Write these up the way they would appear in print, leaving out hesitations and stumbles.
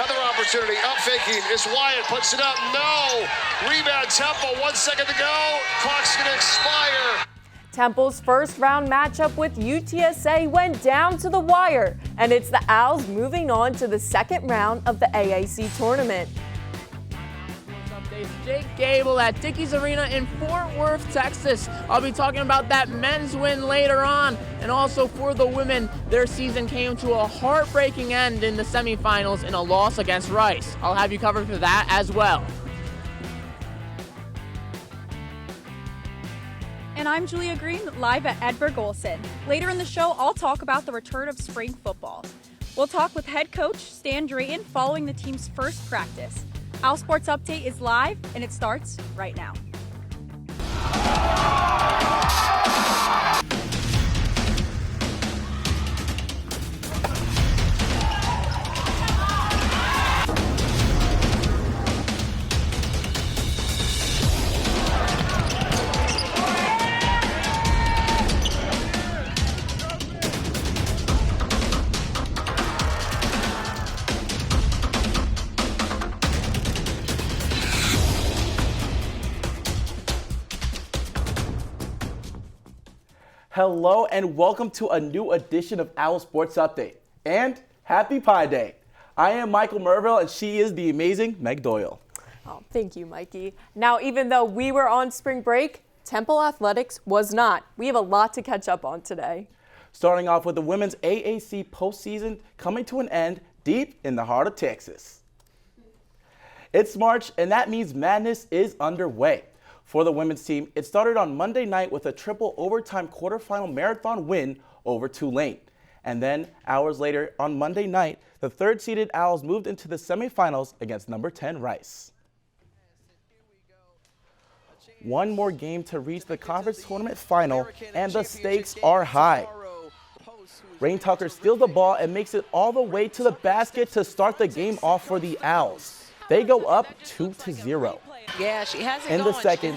Another opportunity, up faking is Wyatt, puts it up, no! Rebound Temple, 1 second to go, clock's gonna expire. Temple's first round matchup with UTSA went down to the wire, and it's the Owls moving on to the second round of the AAC tournament. Jake Gable at Dickies Arena in Fort Worth, Texas. I'll be talking about that men's win later on. And also for the women, their season came to a heartbreaking end in the semifinals in a loss against Rice. I'll have you covered for that as well. And I'm Julia Green, live at Edberg Olson. Later in the show, I'll talk about the return of spring football. We'll talk with head coach Stan Drayton following the team's first practice. OwlSports Update is live, and it starts right now. Hello and welcome to a new edition of OwlSports Update. And happy Pi Day. I am Michael Mirville and she is the amazing Meg Doyle. Oh, thank you, Mikey. Now, even though we were on spring break, Temple Athletics was not. We have a lot to catch up on today. Starting off with the women's AAC postseason coming to an end deep in the heart of Texas. It's March and that means madness is underway. For the women's team, it started on Monday night with a triple overtime quarterfinal marathon win over Tulane. And then, hours later on Monday night, the third-seeded Owls moved into the semifinals against number 10 Rice. One more game to reach the conference tournament final, and the stakes are high. Rain Tucker steals the ball and makes it all the way to the basket to start the game off for the Owls. They go up 2-0. Yeah, she has it in the second,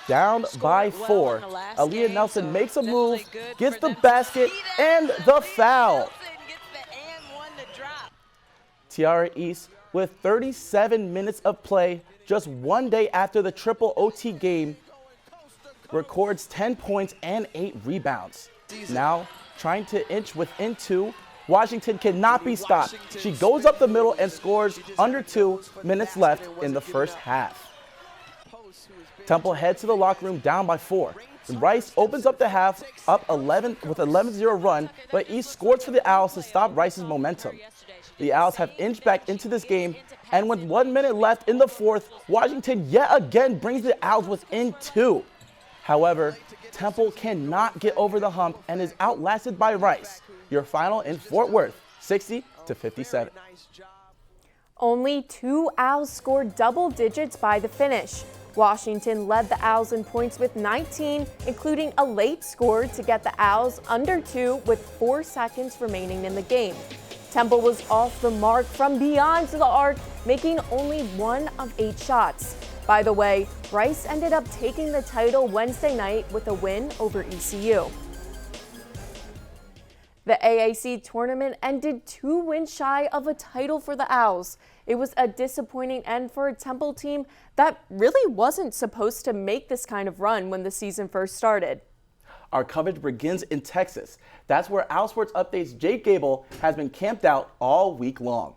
down by 4, Aaliyah Nelson makes a move, gets the basket, and the foul. Tiara East, with 37 minutes of play, just one day after the triple OT game, records 10 points and 8 rebounds. Now, trying to inch within 2, Washington cannot be stopped. She goes up the middle and scores under 2 minutes left in the first half. Temple heads to the locker room down by 4. Rice opens up the half up 11 with 11-0 run, but East scores for the Owls to stop Rice's momentum. The Owls have inched back into this game, and with 1 minute left in the fourth, Washington yet again brings the Owls within 2. However, Temple cannot get over the hump and is outlasted by Rice. Your final in Fort Worth, 60-57. Only 2 Owls scored double digits by the finish. Washington led the Owls in points with 19, including a late score to get the Owls under 2 with 4 seconds remaining in the game. Temple was off the mark from beyond the arc, making only 1 of 8 shots. By the way, Rice ended up taking the title Wednesday night with a win over ECU. The AAC tournament ended 2 wins shy of a title for the Owls. It was a disappointing end for a Temple team that really wasn't supposed to make this kind of run when the season first started. Our coverage begins in Texas. That's where OwlSports Update's Jake Gable has been camped out all week long.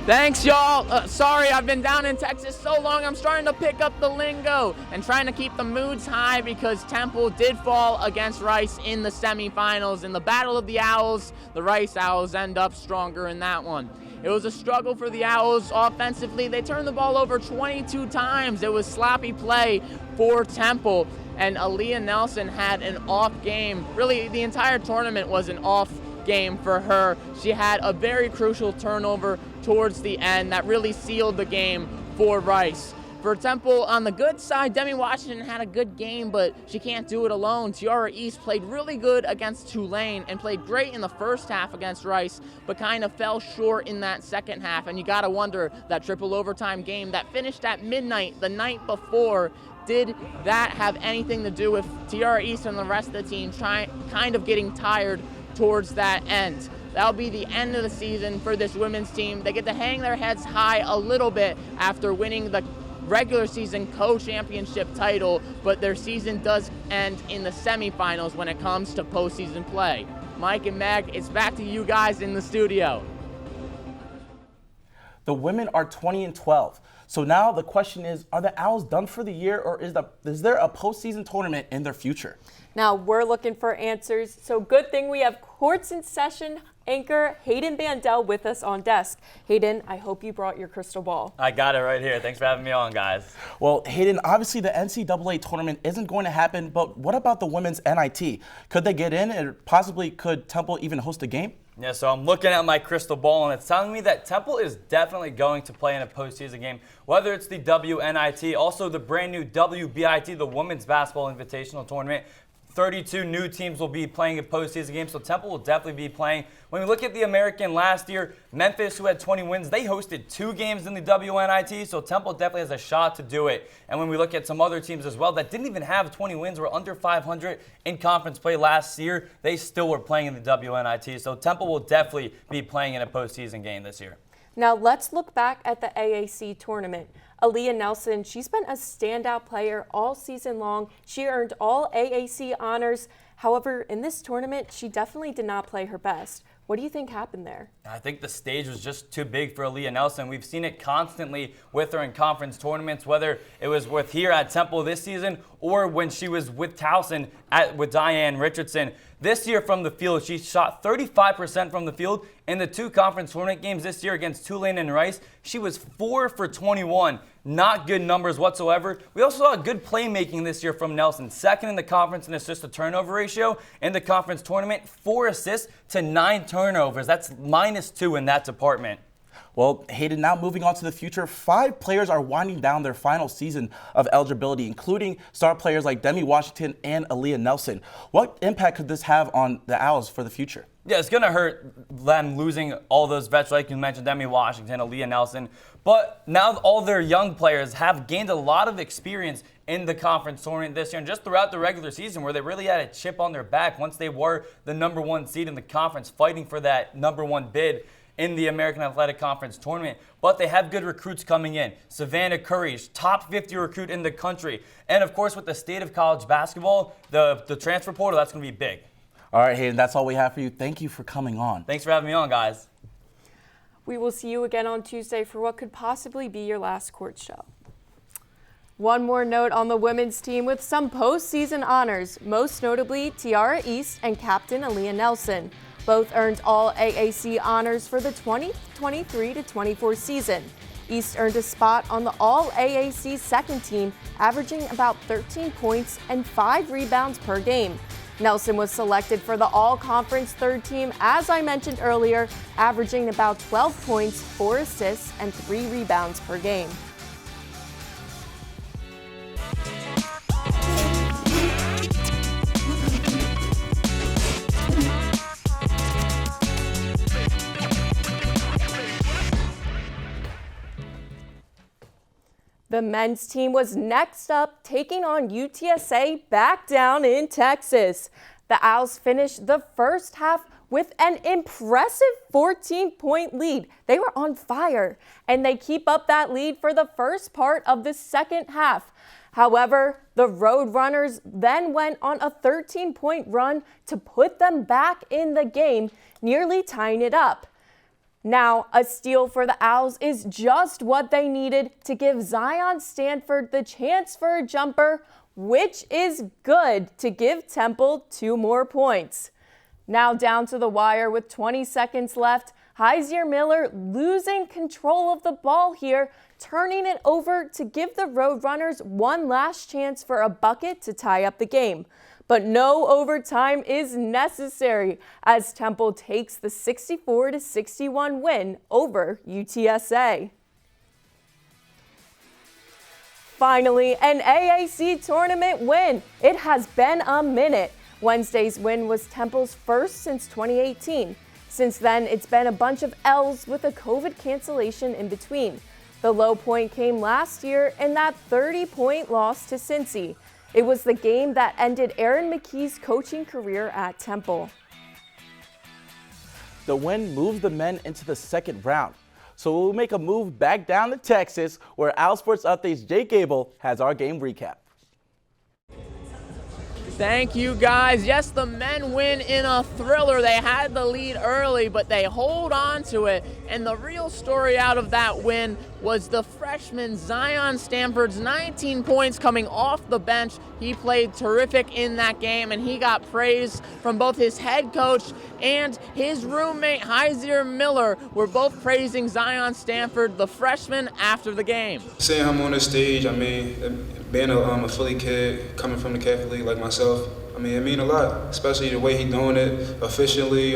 Thanks, y'all. Sorry, I've been down in Texas so long, I'm starting to pick up the lingo and trying to keep the moods high because Temple did fall against Rice in the semifinals. In the Battle of the Owls, the Rice Owls end up stronger in that one. It was a struggle for the Owls offensively. They turned the ball over 22 times. It was sloppy play for Temple, and Aaliyah Nelson had an off game. Really, the entire tournament was an off game for her. She had a very crucial turnover towards the end that really sealed the game for Rice. For Temple, on the good side, Demi Washington had a good game, but she can't do it alone. Tiara East played really good against Tulane and played great in the first half against Rice, but kind of fell short in that second half. And you gotta wonder, that triple overtime game that finished at midnight the night before, did that have anything to do with Tiara East and the rest of the team kind of getting tired towards that end? that'll be the end of the season for this women's team. They get to hang their heads high a little bit after winning the regular season co-championship title, but their season does end in the semifinals when it comes to postseason play. Mike and Meg, it's back to you guys in the studio. The women are 20-12. So now the question is, are the Owls done for the year, or is there a postseason tournament in their future? Now we're looking for answers, so good thing we have Courts in Session anchor Hayden Bandel with us on desk. Hayden, I hope you brought your crystal ball. I got it right here. Thanks for having me on, guys. Well, Hayden, obviously the NCAA tournament isn't going to happen, but what about the women's NIT? Could they get in, and possibly could Temple even host a game? Yeah, so I'm looking at my crystal ball, and it's telling me that Temple is definitely going to play in a postseason game, whether it's the WNIT, also the brand new WBIT, the Women's Basketball Invitational Tournament. 32 new teams will be playing a postseason game, so Temple will definitely be playing. When we look at the American last year, Memphis, who had 20 wins, they hosted 2 games in the WNIT, so Temple definitely has a shot to do it. And when we look at some other teams as well that didn't even have 20 wins, were under 500 in conference play last year, they still were playing in the WNIT, so Temple will definitely be playing in a postseason game this year. Now let's look back at the AAC tournament. Aaliyah Nelson, she's been a standout player all season long. She earned all AAC honors. However, in this tournament, she definitely did not play her best. What do you think happened there? I think the stage was just too big for Aaliyah Nelson. We've seen it constantly with her in conference tournaments, whether it was with here at Temple this season or when she was with Towson with Diane Richardson. This year from the field, she shot 35% from the field. In the 2 conference tournament games this year against Tulane and Rice, she was 4 for 21. Not good numbers whatsoever. We also saw good playmaking this year from Nelson. 2nd in the conference in assist to turnover ratio. In the conference tournament, 4 assists to 9 turnovers. That's -2 in that department. Well, Hayden, now moving on to the future, 5 players are winding down their final season of eligibility, including star players like Demi Washington and Aaliyah Nelson. What impact could this have on the Owls for the future? Yeah, it's going to hurt them losing all those vets, like you mentioned, Demi Washington, Aaliyah Nelson. But now all their young players have gained a lot of experience in the conference tournament this year and just throughout the regular season, where they really had a chip on their back once they were the #1 seed in the conference, fighting for that #1 bid in the American Athletic Conference tournament. But they have good recruits coming in. Savannah Curry, top 50 recruit in the country. And of course, with the state of college basketball, the transfer portal, that's going to be big. All right, Hayden, that's all we have for you. Thank you for coming on. Thanks for having me on, guys. We will see you again on Tuesday for what could possibly be your last court show. One more note on the women's team with some postseason honors, most notably Tiara East and Captain Aaliyah Nelson. Both earned all AAC honors for the 2023-24 season. East earned a spot on the All-AAC second team, averaging about 13 points and 5 rebounds per game. Nelson was selected for the All-Conference third team, as I mentioned earlier, averaging about 12 points, 4 assists, and 3 rebounds per game. The men's team was next up, taking on UTSA back down in Texas. The Owls finished the first half with an impressive 14-point lead. They were on fire, and they keep up that lead for the first part of the second half. However, the Roadrunners then went on a 13-point run to put them back in the game, nearly tying it up. Now, a steal for the Owls is just what they needed to give Zion Stanford the chance for a jumper, which is good to give Temple 2 more points. Now down to the wire with 20 seconds left, Hyzier Miller losing control of the ball here, turning it over to give the Roadrunners one last chance for a bucket to tie up the game. But no overtime is necessary as Temple takes the 64-61 win over UTSA. Finally, an AAC tournament win. It has been a minute. Wednesday's win was Temple's first since 2018. Since then, it's been a bunch of L's with a COVID cancellation in between. The low point came last year in that 30-point loss to Cincy. It was the game that ended Aaron McKee's coaching career at Temple. The win moves the men into the second round. So we'll make a move back down to Texas, where OwlSports Update's Jake Gable has our game recap. Thank you, guys. Yes, the men win in a thriller. They had the lead early, but they hold on to it. And the real story out of that win was the freshman Zion Stanford's 19 points coming off the bench. He played terrific in that game, and he got praise from both his head coach and his roommate, Heiser Miller, were both praising Zion Stanford, the freshman, after the game. Seeing him on the stage, I mean, being a Philly kid, coming from the Catholic League like myself, I mean, it mean a lot, especially the way he's doing it efficiently,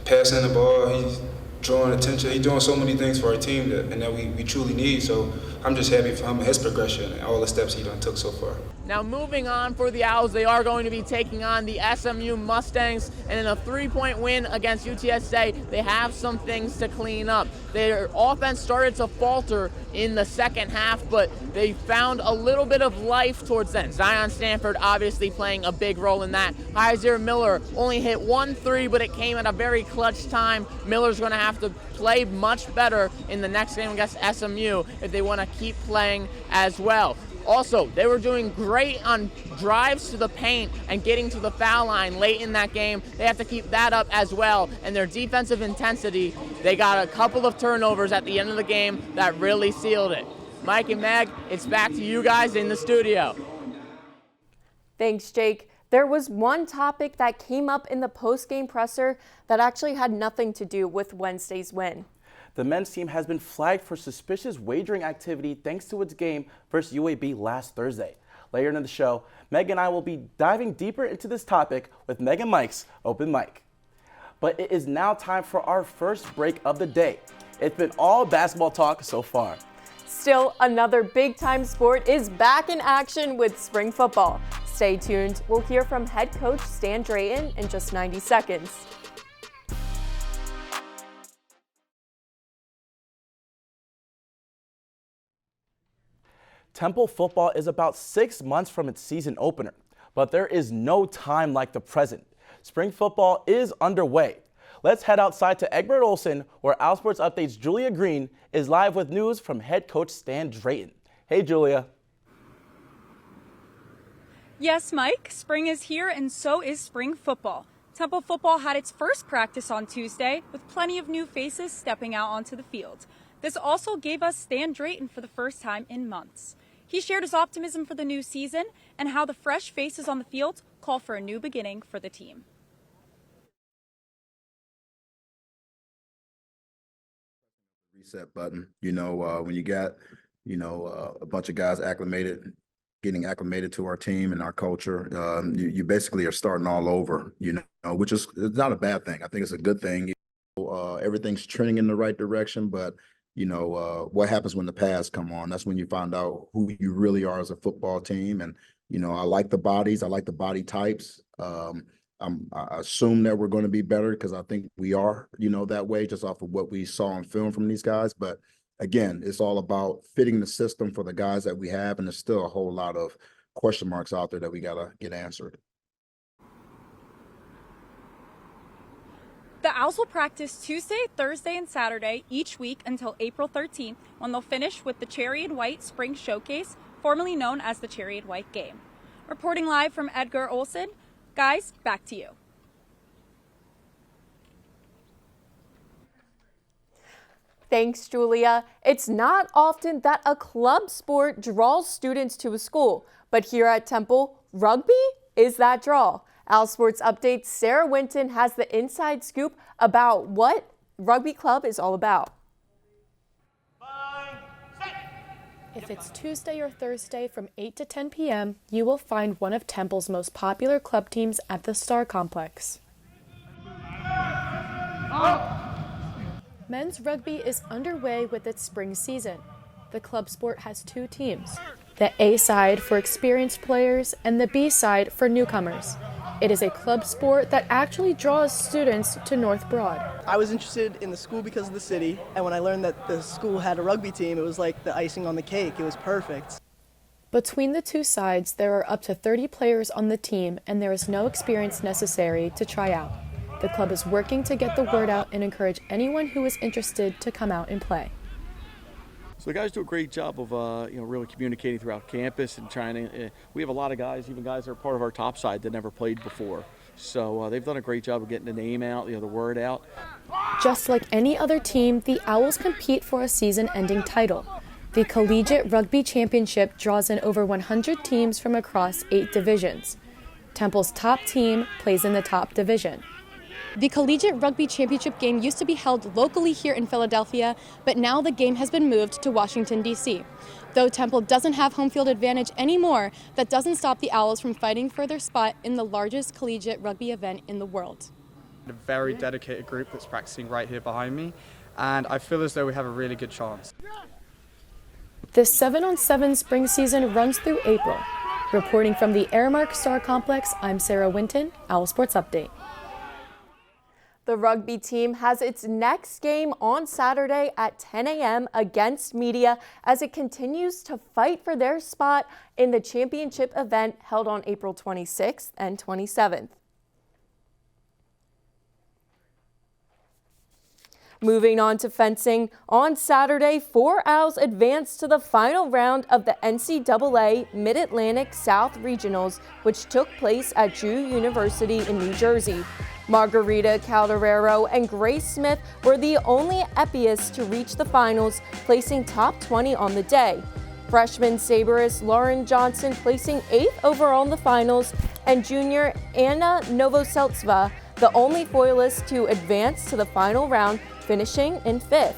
passing the ball, he's drawing attention. He's doing so many things for our team that we truly need. So I'm just happy for him, his progression, and all the steps he done took so far. Now moving on for the Owls, they are going to be taking on the SMU Mustangs, and in a 3-point win against UTSA, they have some things to clean up. Their offense started to falter in the second half, but they found a little bit of life towards then. Zion Stanford obviously playing a big role in that. Heiser Miller only hit 1 3, but it came at a very clutch time. Miller's going to have to play much better in the next game against SMU if they want to keep playing as well. Also, they were doing great on drives to the paint and getting to the foul line late in that game. They have to keep that up as well. And their defensive intensity, they got a couple of turnovers at the end of the game that really sealed it. Mike and Meg, it's back to you guys in the studio. Thanks, Jake. There was one topic that came up in the post-game presser that actually had nothing to do with Wednesday's win. The men's team has been flagged for suspicious wagering activity thanks to its game versus UAB last Thursday. Later in the show, Meg and I will be diving deeper into this topic with Meg and Mike's Open Mic. But it is now time for our first break of the day. It's been all basketball talk so far. Still, another big-time sport is back in action with spring football. Stay tuned. We'll hear from head coach Stan Drayton in just 90 seconds. Temple football is about 6 months from its season opener, but there is no time like the present. Spring football is underway. Let's head outside to Egbert Olson, where OwlSports Update's Julia Green is live with news from head coach Stan Drayton. Hey, Julia. Yes, Mike, spring is here and so is spring football. Temple football had its first practice on Tuesday with plenty of new faces stepping out onto the field. This also gave us Stan Drayton for the first time in months. He shared his optimism for the new season and how the fresh faces on the field call for a new beginning for the team. Reset button. When you got, a bunch of guys getting acclimated to our team and our culture, you basically are starting all over, which is it's not a bad thing. I think it's a good thing. Everything's trending in the right direction, but what happens when the pads come on? That's when you find out who you really are as a football team. And, I like the bodies. I like the body types. I assume that we're going to be better because I think we are, that way just off of what we saw on film from these guys. But again, it's all about fitting the system for the guys that we have. And there's still a whole lot of question marks out there that we got to get answered. The Owls will practice Tuesday, Thursday, and Saturday each week until April 13th, when they'll finish with the Cherry and White Spring Showcase, formerly known as the Cherry and White Game. Reporting live from Edgar Olson, guys, back to you. Thanks, Julia. It's not often that a club sport draws students to a school, but here at Temple, rugby is that draw. OwlSports Update's Sarah Winton has the inside scoop about what rugby club is all about. If it's Tuesday or Thursday from 8 to 10 p.m., you will find one of Temple's most popular club teams at the Star Complex. Men's rugby is underway with its spring season. The club sport has 2 teams, the A side for experienced players and the B side for newcomers. It is a club sport that actually draws students to North Broad. I was interested in the school because of the city, and when I learned that the school had a rugby team, it was like the icing on the cake. It was perfect. Between the 2 sides, there are up to 30 players on the team, and there is no experience necessary to try out. The club is working to get the word out and encourage anyone who is interested to come out and play. So the guys do a great job of, really communicating throughout campus and trying to. We have a lot of guys, even guys that are part of our top side that never played before. So they've done a great job of getting the name out, the word out. Just like any other team, the Owls compete for a season-ending title. The Collegiate Rugby Championship draws in over 100 teams from across 8 divisions. Temple's top team plays in the top division. The Collegiate Rugby Championship game used to be held locally here in Philadelphia, but now the game has been moved to Washington, D.C. Though Temple doesn't have home field advantage anymore, that doesn't stop the Owls from fighting for their spot in the largest collegiate rugby event in the world. A very dedicated group that's practicing right here behind me, and I feel as though we have a really good chance. The 7-on-7 spring season runs through April. Reporting from the Airmark Star Complex, I'm Sarah Winton, OwlSports Update. The rugby team has its next game on Saturday at 10 a.m. against Media as it continues to fight for their spot in the championship event held on April 26th and 27th. Moving on to fencing, on Saturday, 4 Owls advanced to the final round of the NCAA Mid-Atlantic South Regionals, which took place at Drew University in New Jersey. Margarita Calderero and Grace Smith were the only epeists to reach the finals, placing top 20 on the day. Freshman saberist Lauren Johnson placing 8th overall in the finals, and junior Anna Novoseltseva, the only foilist to advance to the final round, finishing in 5th.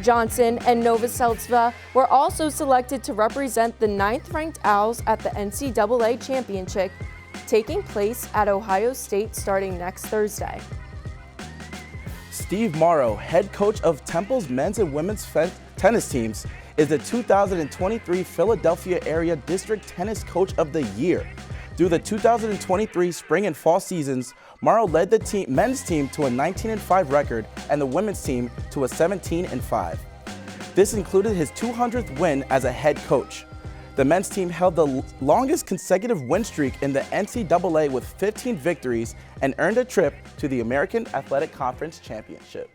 Johnson and Novoseltseva were also selected to represent the 9th-ranked Owls at the NCAA Championship, taking place at Ohio State starting next Thursday. Steve Morrow, head coach of Temple's men's and women's tennis teams, is the 2023 Philadelphia Area District Tennis Coach of the Year. Through the 2023 spring and fall seasons, Morrow led the men's team to a 19-5 record and the women's team to a 17-5. This included his 200th win as a head coach. The men's team held the longest consecutive win streak in the NCAA with 15 victories and earned a trip to the American Athletic Conference Championship.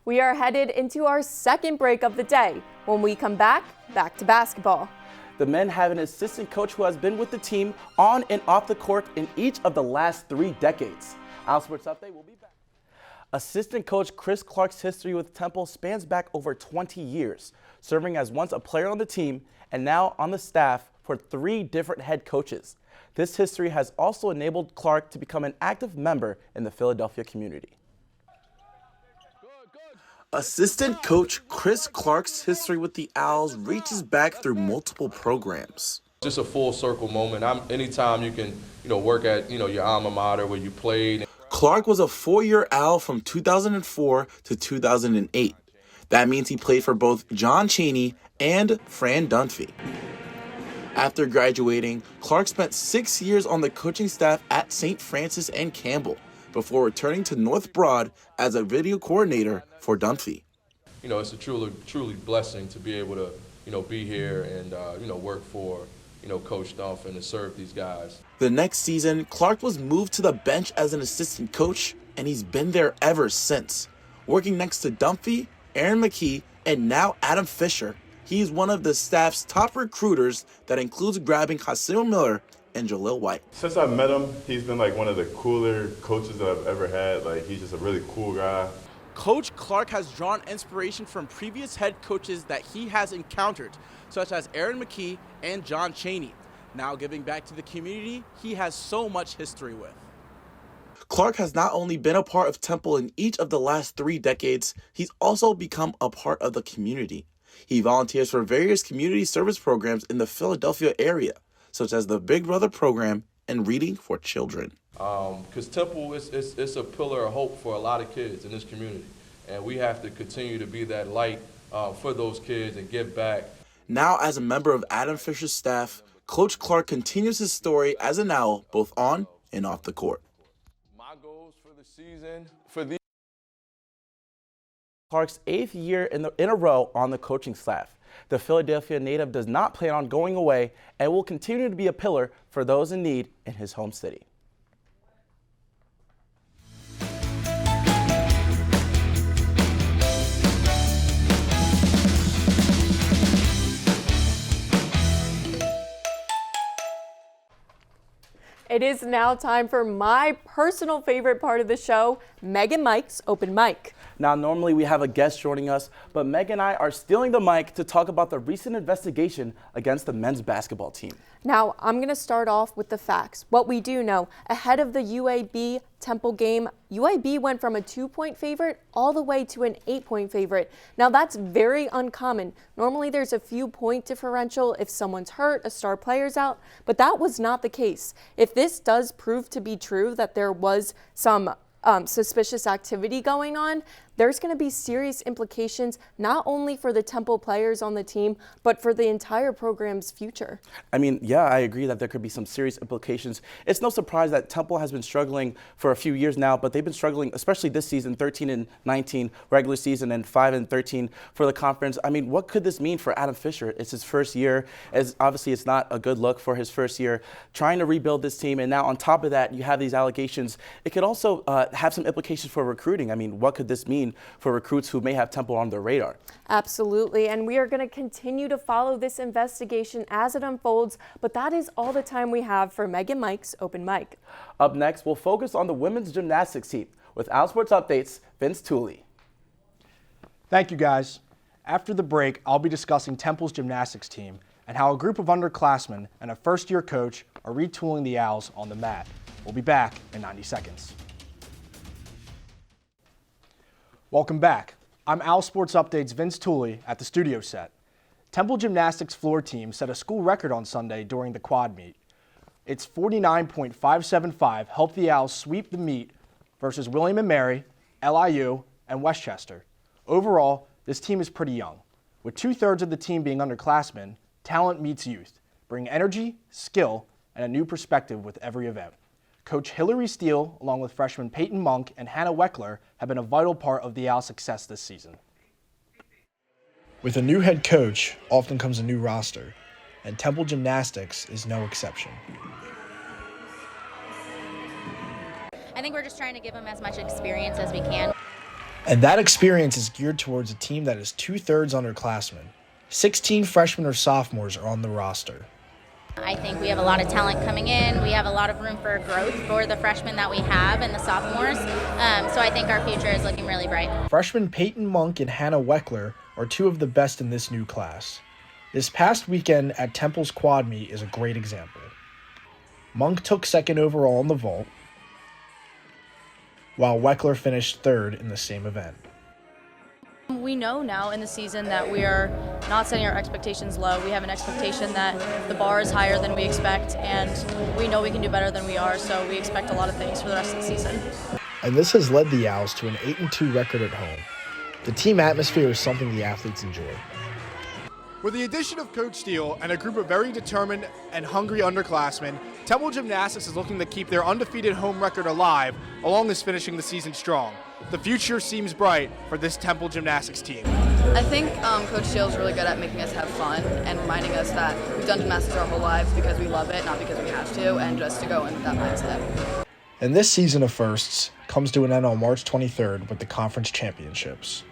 We are headed into our second break of the day. When we come back to basketball. The men have an assistant coach who has been with the team on and off the court in each of the last 3 decades. OwlSports Update will be back. Assistant coach Chris Clark's history with Temple spans back over 20 years, serving as once a player on the team and now on the staff for 3 different head coaches. This history has also enabled Clark to become an active member in the Philadelphia community. Assistant coach Chris Clark's history with the Owls reaches back through multiple programs. Just a full circle moment. Anytime you can, work at, your alma mater where you played. Clark was a 4-year Owl from 2004 to 2008. That means he played for both John Chaney and Fran Dunphy. After graduating, Clark spent 6 years on the coaching staff at St. Francis and Campbell before returning to North Broad as a video coordinator for Dunphy. It's a truly blessing to be able to, be here and, work for, Coach Dunphy and to serve these guys. The next season, Clark was moved to the bench as an assistant coach, and he's been there ever since. Working next to Dunphy, Aaron McKee, and now Adam Fisher, he's one of the staff's top recruiters that includes grabbing Hassan Miller and Jalil White. Since I met him, he's been like one of the cooler coaches that I've ever had. Like, he's just a really cool guy. Coach Clark has drawn inspiration from previous head coaches that he has encountered, such as Aaron McKee and John Chaney. Now giving back to the community he has so much history with. Clark has not only been a part of Temple in each of the last 3 decades, he's also become a part of the community. He volunteers for various community service programs in the Philadelphia area, such as the Big Brother program and Reading for Children. Because Temple is a pillar of hope for a lot of kids in this community, and we have to continue to be that light for those kids and give back. Now as a member of Adam Fisher's staff, Coach Clark continues his story as an Owl both on and off the court. My goals for the season, for the Clark's 8th year in a row on the coaching staff. The Philadelphia native does not plan on going away and will continue to be a pillar for those in need in his home city. It is now time for my personal favorite part of the show, Meg and Mike's Open Mic. Now, normally we have a guest joining us, but Meg and I are stealing the mic to talk about the recent investigation against the men's basketball team. Now, I'm going to start off with the facts. What we do know, ahead of the UAB Temple game, UAB went from a 2-point favorite all the way to an 8-point favorite. Now, that's very uncommon. Normally, there's a few point differential if someone's hurt, a star player's out, but that was not the case. If this does prove to be true, that there was some suspicious activity going on, there's going to be serious implications not only for the Temple players on the team, but for the entire program's future. I mean, yeah, I agree that there could be some serious implications. It's no surprise that Temple has been struggling for a few years now, but they've been struggling, especially this season, 13-19 regular season and 5-13 for the conference. I mean, what could this mean for Adam Fisher? It's his first year. Obviously, it's not a good look for his first year, trying to rebuild this team. And now on top of that, you have these allegations. It could also have some implications for recruiting. I mean, what could this mean for recruits who may have Temple on their radar? Absolutely, and we are going to continue to follow this investigation as it unfolds, but that is all the time we have for Meg and Mike's Open Mic. Up next, we'll focus on the women's gymnastics team with OwlSports Updates, Vince Tooley. Thank you, guys. After the break, I'll be discussing Temple's gymnastics team and how a group of underclassmen and a first-year coach are retooling the Owls on the mat. We'll be back in 90 seconds. Welcome back. I'm OwlSports Update's Vince Tooley at the studio set. Temple Gymnastics floor team set a school record on Sunday during the quad meet. Its 49.575 helped the Owls sweep the meet versus William & Mary, LIU, and Westchester. Overall, this team is pretty young. With 2/3 of the team being underclassmen, talent meets youth, bringing energy, skill, and a new perspective with every event. Coach Hillary Steele, along with freshmen Peyton Monk and Hannah Weckler, have been a vital part of the Owls' success this season. With a new head coach, often comes a new roster, and Temple Gymnastics is no exception. I think we're just trying to give them as much experience as we can. And that experience is geared towards a team that is 2/3 underclassmen. 16 freshmen or sophomores are on the roster. I think we have a lot of talent coming in. We have a lot of room for growth for the freshmen that we have and the sophomores. So I think our future is looking really bright. Freshmen Peyton Monk and Hannah Weckler are two of the best in this new class. This past weekend at Temple's quad meet is a great example. Monk took second overall in the vault, while Weckler finished third in the same event. We know now in the season that we are not setting our expectations low. We have an expectation that the bar is higher than we expect, and we know we can do better than we are, so we expect a lot of things for the rest of the season. And this has led the Owls to an 8-2 record at home. The team atmosphere is something the athletes enjoy. With the addition of Coach Steele and a group of very determined and hungry underclassmen, Temple Gymnastics is looking to keep their undefeated home record alive, along with finishing the season strong. The future seems bright for this Temple Gymnastics team. I think Coach Steele is really good at making us have fun and reminding us that we've done gymnastics our whole lives because we love it, not because we have to, and just to go in that mindset. And this season of firsts comes to an end on March 23rd with the conference championships.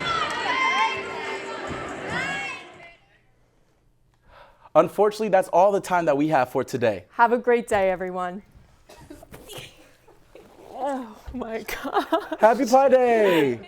Unfortunately, that's all the time that we have for today. Have a great day, everyone. Oh my God. Happy Pi Day!